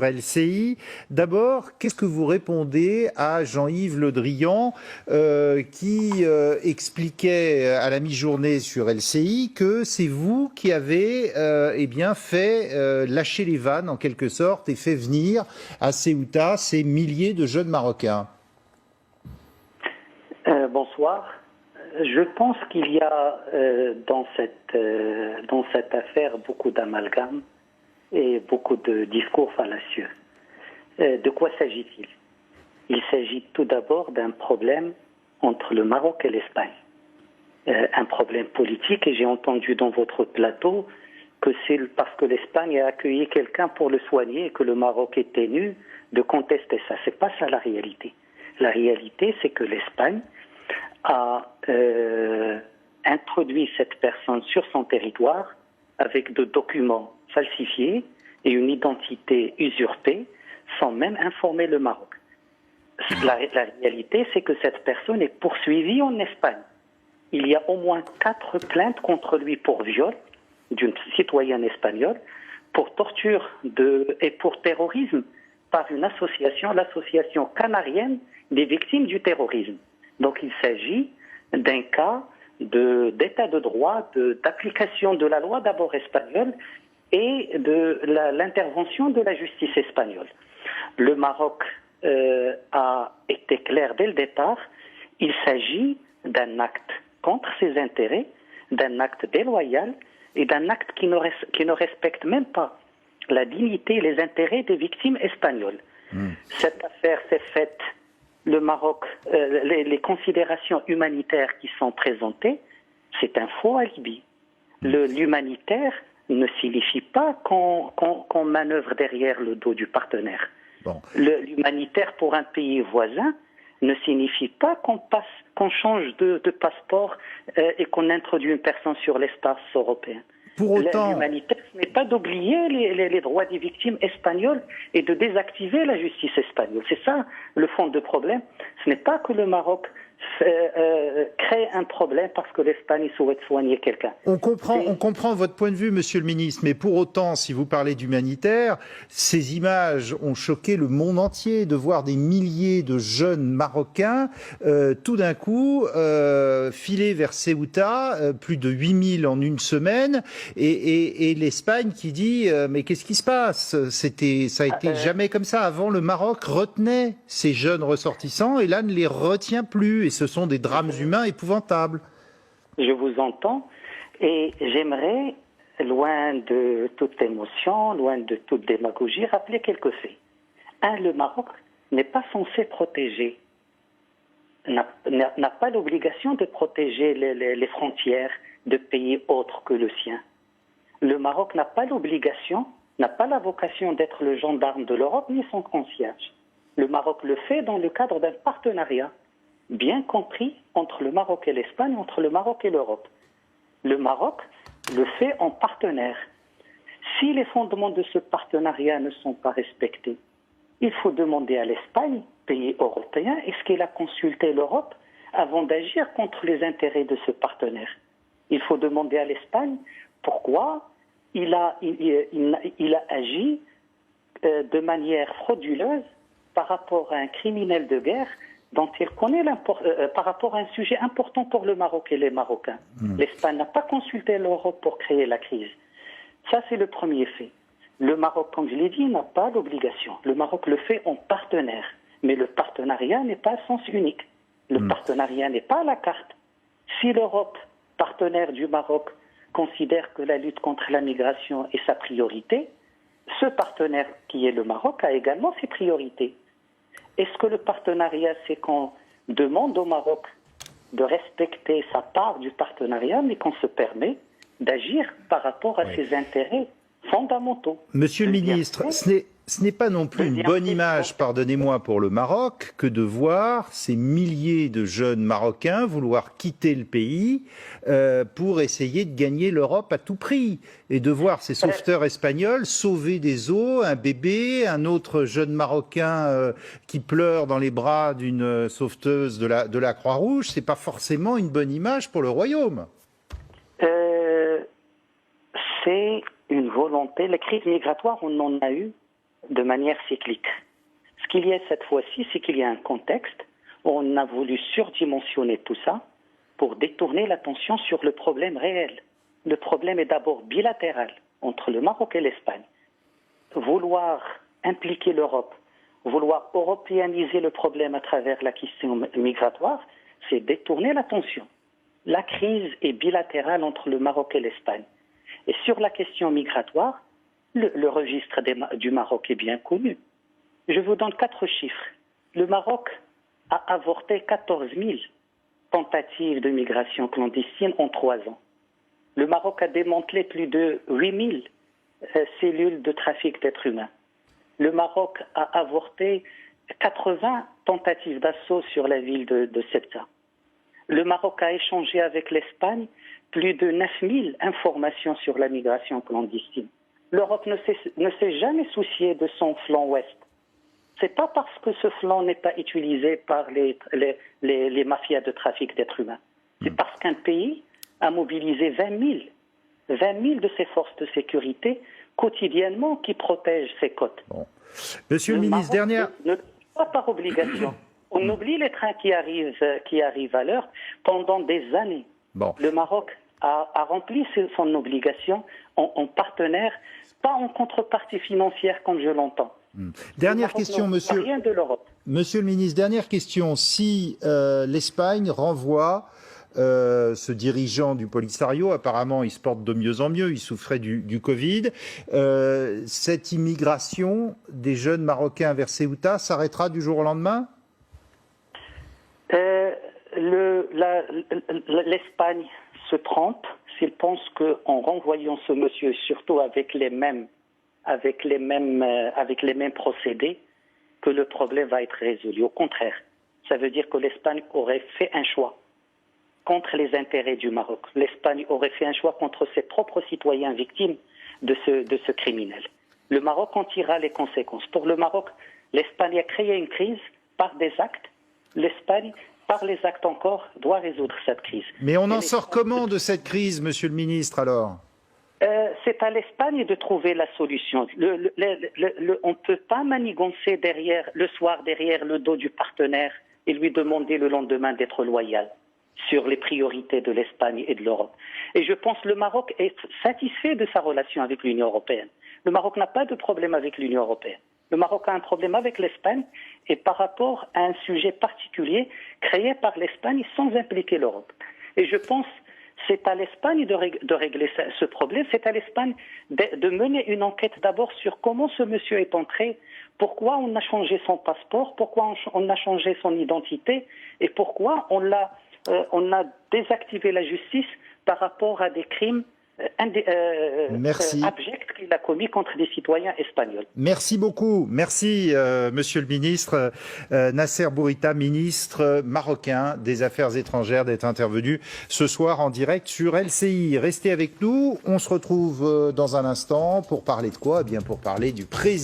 LCI. D'abord, qu'est-ce que vous répondez à Jean-Yves Le Drian qui expliquait à la mi-journée sur LCI que c'est vous qui avez fait lâcher les vannes en quelque sorte et fait venir à Ceuta ces milliers de jeunes Marocains? Bonsoir. Je pense qu'il y a dans cette affaire beaucoup d'amalgames et beaucoup de discours fallacieux. De quoi s'agit-il? Il s'agit tout d'abord d'un problème entre le Maroc et l'Espagne. Un problème politique, et j'ai entendu dans votre plateau que c'est parce que l'Espagne a accueilli quelqu'un pour le soigner et que le Maroc est tenu de contester ça. C'est pas ça la réalité. La réalité, c'est que l'Espagne a introduit cette personne sur son territoire avec de documents falsifiés et une identité usurpée sans même informer le Maroc. La réalité, c'est que cette personne est poursuivie en Espagne. Il y a au moins 4 plaintes contre lui pour viol d'une citoyenne espagnole, pour torture et pour terrorisme par une association, l'association canarienne des victimes du terrorisme. Donc il s'agit d'un cas d'état de droit, d'application de la loi d'abord espagnole et de l'intervention de la justice espagnole. Le Maroc a été clair dès le départ, il s'agit d'un acte contre ses intérêts, d'un acte déloyal et d'un acte qui ne respecte même pas la dignité et les intérêts des victimes espagnoles. Cette affaire s'est faite. Le Maroc, les considérations humanitaires qui sont présentées, c'est un faux alibi. L'humanitaire ne signifie pas qu'on manœuvre derrière le dos du partenaire. Bon. L'humanitaire pour un pays voisin ne signifie pas qu'on change de passeport et qu'on introduit une personne sur l'espace européen. Pour autant, l'humanitaire, ce n'est pas d'oublier les droits des victimes espagnoles et de désactiver la justice espagnole. C'est ça le fond du problème. Ce n'est pas que le Maroc crée un problème parce que l'Espagne souhaite soigner quelqu'un. On comprend votre point de vue, monsieur le ministre, mais pour autant, si vous parlez d'humanitaire, ces images ont choqué le monde entier de voir des milliers de jeunes Marocains tout d'un coup filer vers Ceuta, plus de 8000 en une semaine, et l'Espagne qui dit mais qu'est-ce qui se passe? Ça a été jamais comme ça. Avant, le Maroc retenait ces jeunes ressortissants et là ne les retient plus. Et ce sont des drames humains épouvantables. Je vous entends et j'aimerais, loin de toute émotion, loin de toute démagogie, rappeler quelques faits. Le Maroc n'est pas censé protéger, n'a pas l'obligation de protéger les frontières de pays autres que le sien. Le Maroc n'a pas l'obligation, n'a pas la vocation d'être le gendarme de l'Europe ni son concierge. Le Maroc le fait dans le cadre d'un partenariat bien compris entre le Maroc et l'Espagne, entre le Maroc et l'Europe. Le Maroc le fait en partenaire. Si les fondements de ce partenariat ne sont pas respectés, il faut demander à l'Espagne, pays européen, est-ce qu'elle a consulté l'Europe avant d'agir contre les intérêts de ce partenaire? Il faut demander à l'Espagne pourquoi il a agi de manière frauduleuse par rapport à un criminel de guerre dont il connaît par rapport à un sujet important pour le Maroc et les Marocains. L'Espagne n'a pas consulté l'Europe pour créer la crise. Ça, c'est le premier fait. Le Maroc, comme je l'ai dit, n'a pas l'obligation. Le Maroc le fait en partenaire. Mais le partenariat n'est pas à sens unique. Le partenariat n'est pas à la carte. Si l'Europe, partenaire du Maroc, considère que la lutte contre la migration est sa priorité, ce partenaire qui est le Maroc a également ses priorités. Est-ce que le partenariat, c'est qu'on demande au Maroc de respecter sa part du partenariat, mais qu'on se permet d'agir par rapport à ses intérêts fondamentaux? Monsieur le ministre, ce n'est pas non plus une bonne image, pardonnez-moi, pour le Maroc, que de voir ces milliers de jeunes Marocains vouloir quitter le pays pour essayer de gagner l'Europe à tout prix. Et de voir ces sauveteurs espagnols sauver des eaux, un bébé, un autre jeune Marocain qui pleure dans les bras d'une sauveteuse de la Croix-Rouge, c'est pas forcément une bonne image pour le Royaume. C'est une volonté. La crise migratoire, on en a eu de manière cyclique. Ce qu'il y a cette fois-ci, c'est qu'il y a un contexte où on a voulu surdimensionner tout ça pour détourner l'attention sur le problème réel. Le problème est d'abord bilatéral entre le Maroc et l'Espagne. Vouloir impliquer l'Europe, vouloir européaniser le problème à travers la question migratoire, c'est détourner l'attention. La crise est bilatérale entre le Maroc et l'Espagne. Et sur la question migratoire, le registre du Maroc est bien connu. Je vous donne 4 chiffres. Le Maroc a avorté 14 000 tentatives de migration clandestine en 3 ans. Le Maroc a démantelé plus de 8 000 cellules de trafic d'êtres humains. Le Maroc a avorté 80 tentatives d'assaut sur la ville de Ceuta. Le Maroc a échangé avec l'Espagne plus de 9 000 informations sur la migration clandestine. L'Europe ne s'est jamais souciée de son flanc ouest. Ce n'est pas parce que ce flanc n'est pas utilisé par les mafias de trafic d'êtres humains. C'est parce qu'un pays a mobilisé 20 000 de ses forces de sécurité quotidiennement qui protègent ses côtes. Bon. Monsieur le ministre, dernière... Pas par obligation. On oublie les trains qui arrivent à l'heure pendant des années. Bon. Le Maroc a rempli son obligation en partenaire, pas en contrepartie financière comme je l'entends. Dernière question, monsieur. Rien de l'Europe. Monsieur le ministre, dernière question. Si l'Espagne renvoie ce dirigeant du Polisario, apparemment il se porte de mieux en mieux, il souffrait du Covid, cette immigration des jeunes Marocains vers Ceuta s'arrêtera du jour au lendemain ? L'Espagne se trompe s'il pense qu'en renvoyant ce monsieur, surtout avec les mêmes procédés, que le problème va être résolu. Au contraire, ça veut dire que l'Espagne aurait fait un choix contre les intérêts du Maroc. L'Espagne aurait fait un choix contre ses propres citoyens victimes de ce criminel. Le Maroc en tirera les conséquences. Pour le Maroc, l'Espagne a créé une crise par des actes. L'Espagne, par les actes encore, doit résoudre cette crise. Mais on en sort comment de cette crise, monsieur le ministre, alors ? C'est à l'Espagne de trouver la solution. On ne peut pas manigancer le soir derrière le dos du partenaire et lui demander le lendemain d'être loyal sur les priorités de l'Espagne et de l'Europe. Et je pense que le Maroc est satisfait de sa relation avec l'Union européenne. Le Maroc n'a pas de problème avec l'Union européenne. Le Maroc a un problème avec l'Espagne et par rapport à un sujet particulier créé par l'Espagne sans impliquer l'Europe. Et je pense c'est à l'Espagne de régler ce problème, c'est à l'Espagne de mener une enquête d'abord sur comment ce monsieur est entré, pourquoi on a changé son passeport, pourquoi on a changé son identité et pourquoi on a désactivé la justice par rapport à des crimes abjects qu'il a commis contre des citoyens espagnols. Merci beaucoup. Merci, monsieur le ministre. Nasser Bourita, ministre marocain des Affaires étrangères, d'être intervenu ce soir en direct sur LCI. Restez avec nous. On se retrouve dans un instant pour parler de quoi ? Eh bien, pour parler du président.